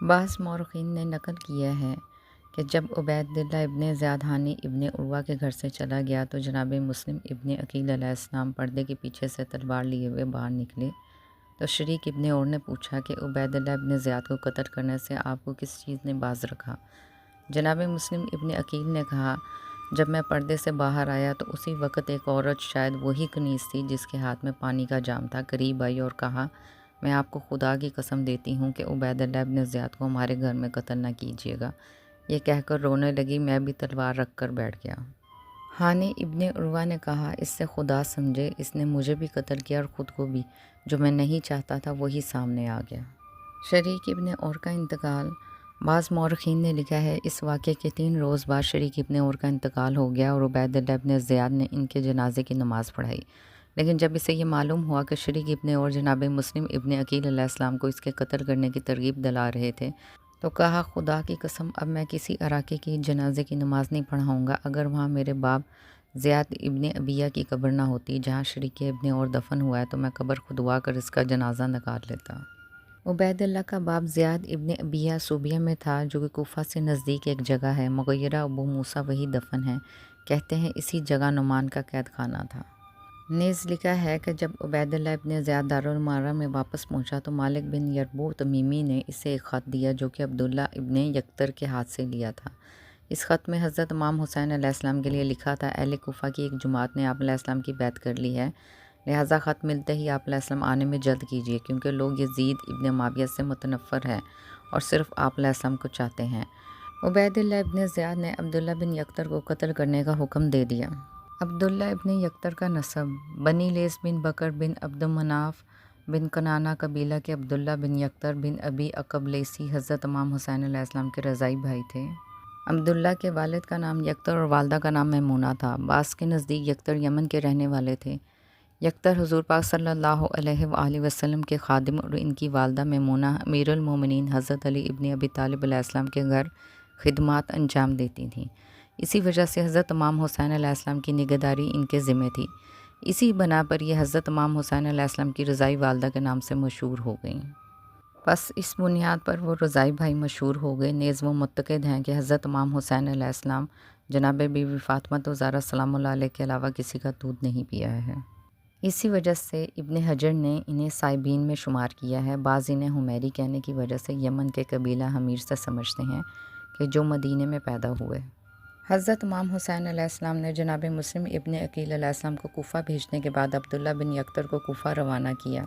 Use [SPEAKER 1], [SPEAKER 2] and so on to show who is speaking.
[SPEAKER 1] بعض مورخین نے نقل کیا ہے کہ جب عبید اللہ ابن زیاد ہانی ابن عروہ کے گھر سے چلا گیا تو جناب مسلم ابن عقیل علیہ السلام پردے کے پیچھے سے تلوار لیے ہوئے باہر نکلے تو شریک ابن اور نے پوچھا کہ عبید اللہ ابن زیاد کو قتل کرنے سے آپ کو کس چیز نے باز رکھا؟ جناب مسلم ابن عقیل نے کہا، جب میں پردے سے باہر آیا تو اسی وقت ایک عورت، شاید وہی کنیز تھی جس کے ہاتھ میں پانی کا جام تھا، قریب آئی اور کہا، میں آپ کو خدا کی قسم دیتی ہوں کہ عبید اللہ ابن زیاد کو ہمارے گھر میں قتل نہ کیجیے گا۔ یہ کہہ کر رونے لگی۔ میں بھی تلوار رکھ کر بیٹھ گیا۔ ہانی ابن عروہ نے کہا، اس سے خدا سمجھے، اس نے مجھے بھی قتل کیا اور خود کو بھی، جو میں نہیں چاہتا تھا وہی سامنے آ گیا۔ شریک ابن اور کا انتقال۔ بعض مورخین نے لکھا ہے، اس واقعے کے 3 روز بعد شریک ابن اور کا انتقال ہو گیا اور عبید اللہ ابن زیاد نے ان کے جنازے کی نماز پڑھائی، لیکن جب اسے یہ معلوم ہوا کہ شریک ابن اور جناب مسلم ابن عقیل علیہ السلام کو اس کے قتل کرنے کی ترغیب دلا رہے تھے تو کہا، خدا کی قسم اب میں کسی عراقی کی جنازے کی نماز نہیں پڑھاؤں گا۔ اگر وہاں میرے باپ زیاد ابن ابیہ کی قبر نہ ہوتی جہاں شریک ابن اور دفن ہوا ہے تو میں قبر کھدوا کر اس کا جنازہ نکال لیتا۔ عبید اللہ کا باپ زیاد ابن ابیہ صوبیہ میں تھا، جو کہ کوفہ سے نزدیک ایک جگہ ہے۔ مغیرہ ابو موسیٰ وہی دفن ہے۔ کہتے ہیں اسی جگہ نعمان کا قید خانہ تھا۔ نیز لکھا ہے کہ جب عبید اللہ ابن زیاد دارالمعارہ میں واپس پہنچا تو مالک بن یربوع تمیمی نے اسے ایک خط دیا جو کہ عبداللہ ابن یکتر کے ہاتھ سے لیا تھا۔ اس خط میں حضرت امام حسین علیہ السلام کے لیے لکھا تھا، اہل کوفہ کی ایک جماعت نے آپ علیہ السلام کی بیعت کر لی ہے، لہٰذا خط ملتے ہی آپ علیہ السلام آنے میں جلد کیجیے، کیونکہ لوگ یزید ابن معاویہ سے متنفر ہیں اور صرف آپ علیہ السلام کو چاہتے ہیں۔ عبید اللہ ابن زیاد نے عبداللہ بن یکتر کو قتل کرنے کا حکم دے دیا۔ عبداللہ ابن یکتر کا نسب بنی لیث بن بکر بن عبد مناف بن کنانہ قبیلہ کے عبداللہ بن یکتر بن ابی عقب لیثی حضرت امام حسین علیہ السلام کے رضاعی بھائی تھے۔ عبداللہ کے والد کا نام یکتر اور والدہ کا نام میمونہ تھا۔ بعض کے نزدیک یکتر یمن کے رہنے والے تھے۔ یکتر حضور پاک صلی اللہ علیہ وآلہ وسلم کے خادم اور ان کی والدہ میمونہ امیر المومنین حضرت علی ابن ابی طالب علیہ السلام کے گھر خدمات انجام دیتی تھیں۔ اسی وجہ سے حضرت امام حسین علیہ السلام کی نگہداری ان کے ذمہ تھی۔ اسی بنا پر یہ حضرت امام حسین علیہ السلام کی رضاعی والدہ کے نام سے مشہور ہو گئیں۔ بس اس بنیاد پر وہ رضاعی بھائی مشہور ہو گئے۔ نیز وہ معتقد ہیں کہ حضرت امام حسین علیہ السلام جناب بی بی فاطمہ زہرا سلام اللہ علیہ کے علاوہ کسی کا دودھ نہیں پیا ہے۔ اسی وجہ سے ابن حجر نے انہیں صائبین میں شمار کیا ہے۔ بعض انہیں حمیری کہنے کی وجہ سے یمن کے قبیلہ حمیر سے سمجھتے ہیں کہ جو مدینے میں پیدا ہوئے۔ حضرت امام حسین علیہ السلام نے جناب مسلم ابن عقیل علیہ السلام کو کوفہ بھیجنے کے بعد عبداللہ بن یکتر کو کوفہ روانہ کیا۔